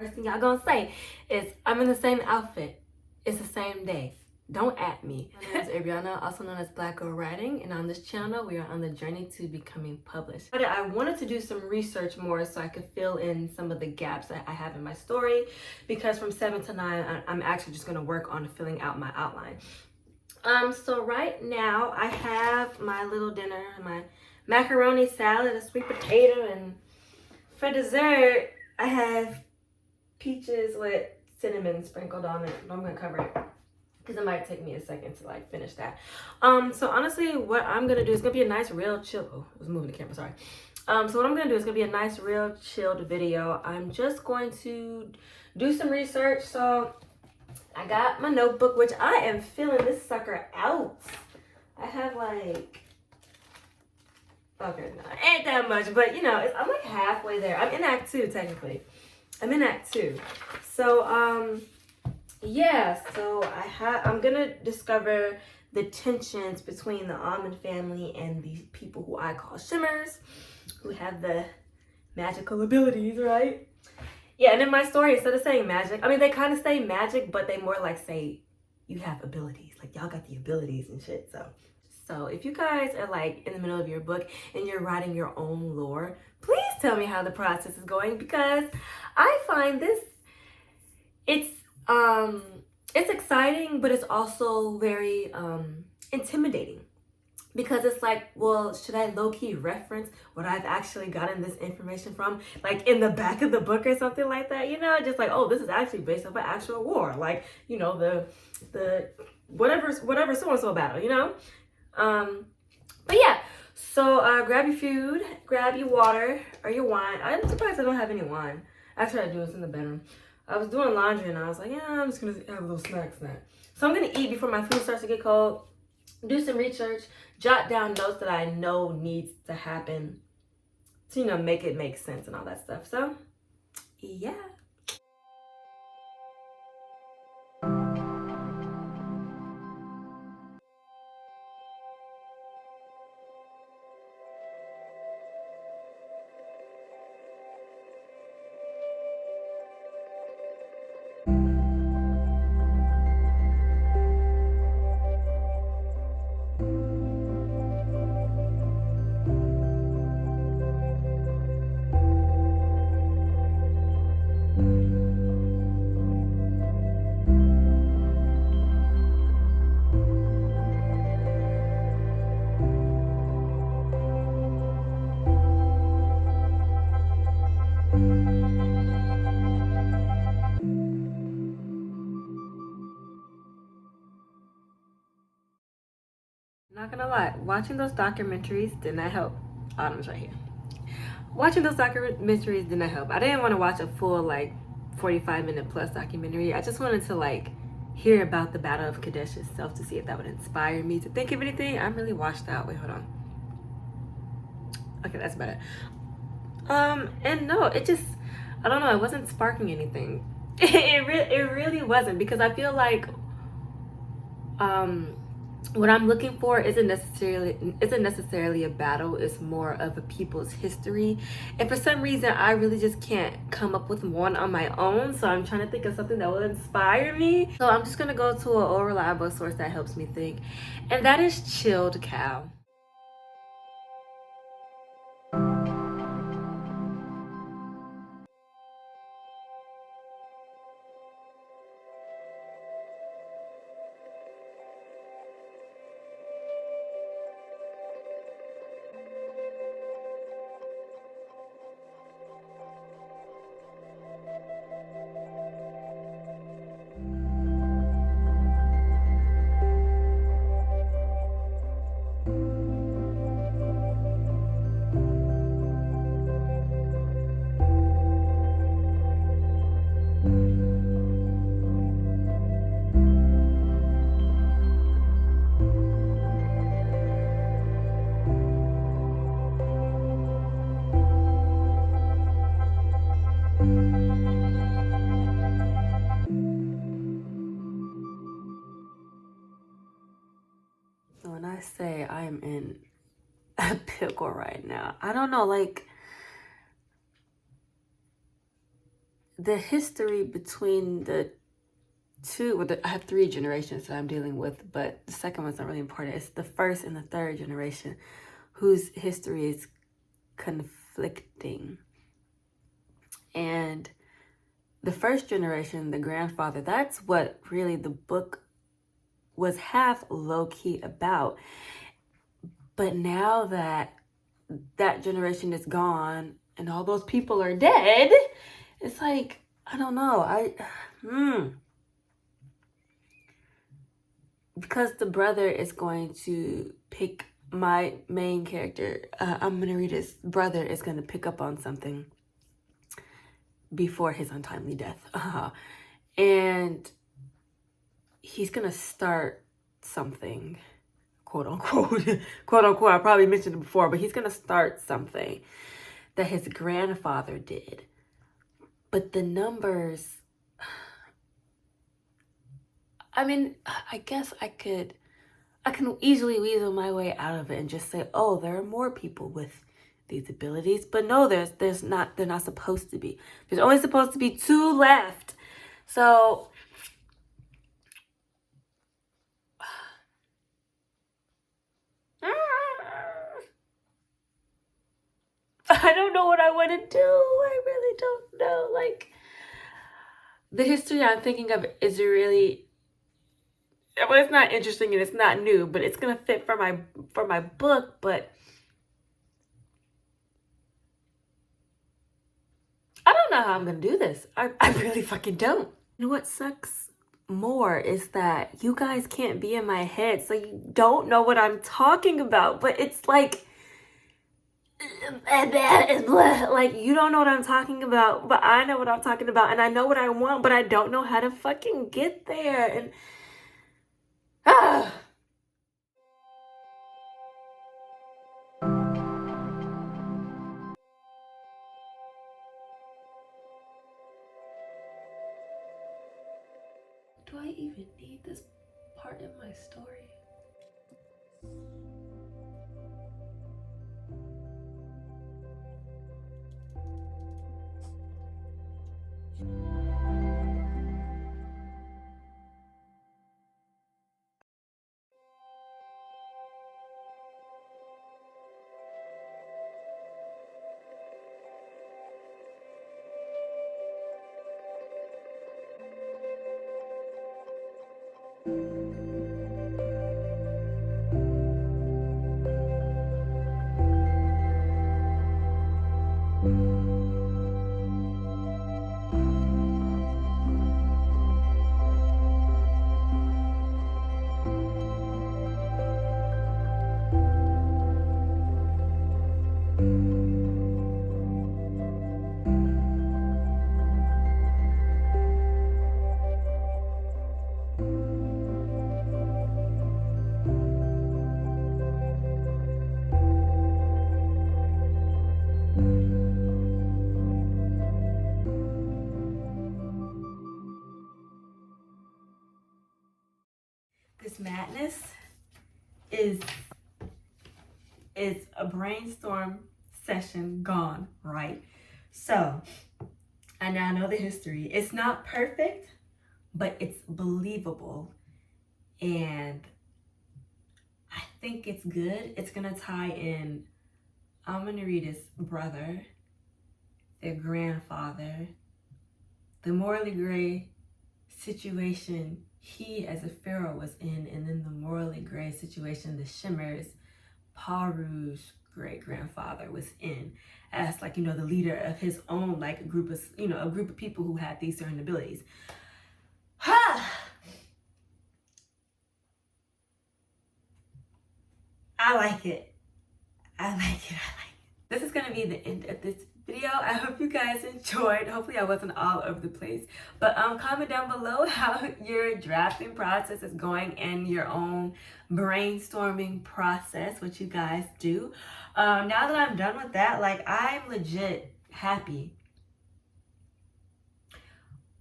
First thing y'all gonna say is, I'm in the same outfit. It's the same day. Don't at me. My name is Ariana, also known as Black Girl Writing, and on this channel, we are on the journey to becoming published. But I wanted to do some research more so I could fill in some of the gaps that I have in my story, because from 7 to 9, I'm actually just gonna work on filling out my outline. So right now, I have my little dinner, my macaroni salad, a sweet potato, and for dessert, I have peaches with cinnamon sprinkled on it. I'm gonna cover it because it might take me a second to like finish that. So honestly, what I'm gonna do is gonna be a nice real chill. Oh, I was moving the camera, sorry. So what I'm gonna do is gonna be a nice real chilled video. I'm just going to do some research. So I got my notebook, which I am filling this sucker out. I have like, okay, no, ain't that much, but you know, I'm like halfway there. I'm in Act 2 technically. I'm in Act 2. So, yeah, so I'm gonna discover the tensions between the Almond family and these people who I call Shimmers, who have the magical abilities, right? Yeah, and in my story, instead of saying magic, I mean, they kind of say magic, but they more like say, you have abilities. Like, y'all got the abilities and shit, So if you guys are like in the middle of your book and you're writing your own lore, please tell me how the process is going, because I find it's exciting, but it's also very intimidating, because it's like, well, should I low-key reference what I've actually gotten this information from, like in the back of the book or something like that, you know, just like, oh, this is actually based off an actual war, like, you know, the whatever so-and-so battle, you know. But yeah, so grab your food, grab your water or your wine. I'm surprised I don't have any wine. Actually, I do. It's in the bedroom. I was doing laundry and I was like, yeah, I'm just gonna have a little snack. So I'm gonna eat before my food starts to get cold. Do some research, jot down notes that I know needs to happen to, you know, make it make sense and all that stuff. So yeah. Not gonna lie, watching those documentaries did not help. Autumn's right here. Watching those documentaries did not help. I didn't want to watch a full like 45-minute plus documentary. I just wanted to like hear about the Battle of Kadesh itself to see if that would inspire me to think of anything. I'm really washed out. Wait, hold on. Okay, that's better. And no, it just, I don't know, it wasn't sparking anything. It really wasn't, because I feel like what I'm looking for isn't necessarily a battle. It's more of a people's history, and for some reason I really just can't come up with one on my own. So I'm trying to think of something that will inspire me. So I'm just gonna go to a reliable source that helps me think, and that is Chilled Cow. So when I say I am in a pickle right now, I don't know, like, the history between the two, well, I have 3 generations that I'm dealing with, but the second one's not really important. It's the first and the third generation whose history is conflicting. And the first generation, the grandfather, that's what really the book was half low-key about. But now that that generation is gone and all those people are dead, it's like, I don't know. Because the brother is going to pick my main character, Amanarita's brother is going to pick up on something before his untimely death. And he's going to start something, quote unquote, quote unquote. I probably mentioned it before, but he's going to start something that his grandfather did. But the numbers, I mean, I guess I can easily weasel my way out of it and just say, oh, there are more people with these abilities. But no, there's not, they're not supposed to be. There's only supposed to be 2 left. So I don't know what I want to do. I really don't know. Like, the history I'm thinking of is really, well, it's not interesting and it's not new, but it's gonna fit for my book. But I don't know how I'm gonna do this. I really fucking don't. You know what sucks more is that you guys can't be in my head, so you don't know what I'm talking about. But it's like you don't know what I'm talking about, but I know what I'm talking about, and I know what I want, but I don't know how to fucking get there. And do I even need this part in my story? This madness is a brainstorm session gone, right? So I now know the history. It's not perfect, but it's believable, and I think it's good. It's gonna tie in Amanarita's brother, their grandfather, the morally gray situation he as a pharaoh was in, and then the morally gray situation the Shimmers, Paru's great grandfather, was in as, like, you know, the leader of his own, like, group of, you know, a group of people who had these certain abilities. I like it. I like it. This is gonna be the end of this video. I hope you guys enjoyed. Hopefully I wasn't all over the place, but comment down below how your drafting process is going and your own brainstorming process, what you guys do. Now that I'm done with that, like, I'm legit happy.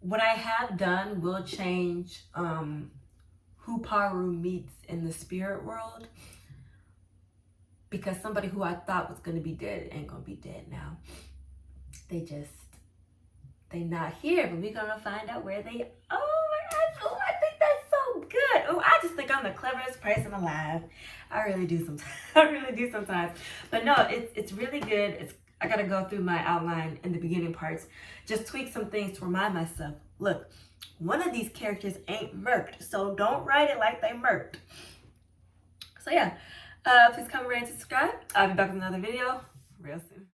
What I have done will change who Paru meets in the spirit world, because somebody who I thought was going to be dead ain't going to be dead now. They just They not here, but we're gonna find out where they. Oh my gosh! Oh, I think that's so good. Oh, I just think I'm the cleverest person alive. I really do sometimes. I really do sometimes. But no, it's really good. I gotta go through my outline in the beginning parts, just tweak some things to remind myself. Look, one of these characters ain't murked, so don't write it like they murked. So yeah, please comment, rate, and subscribe. I'll be back with another video real soon.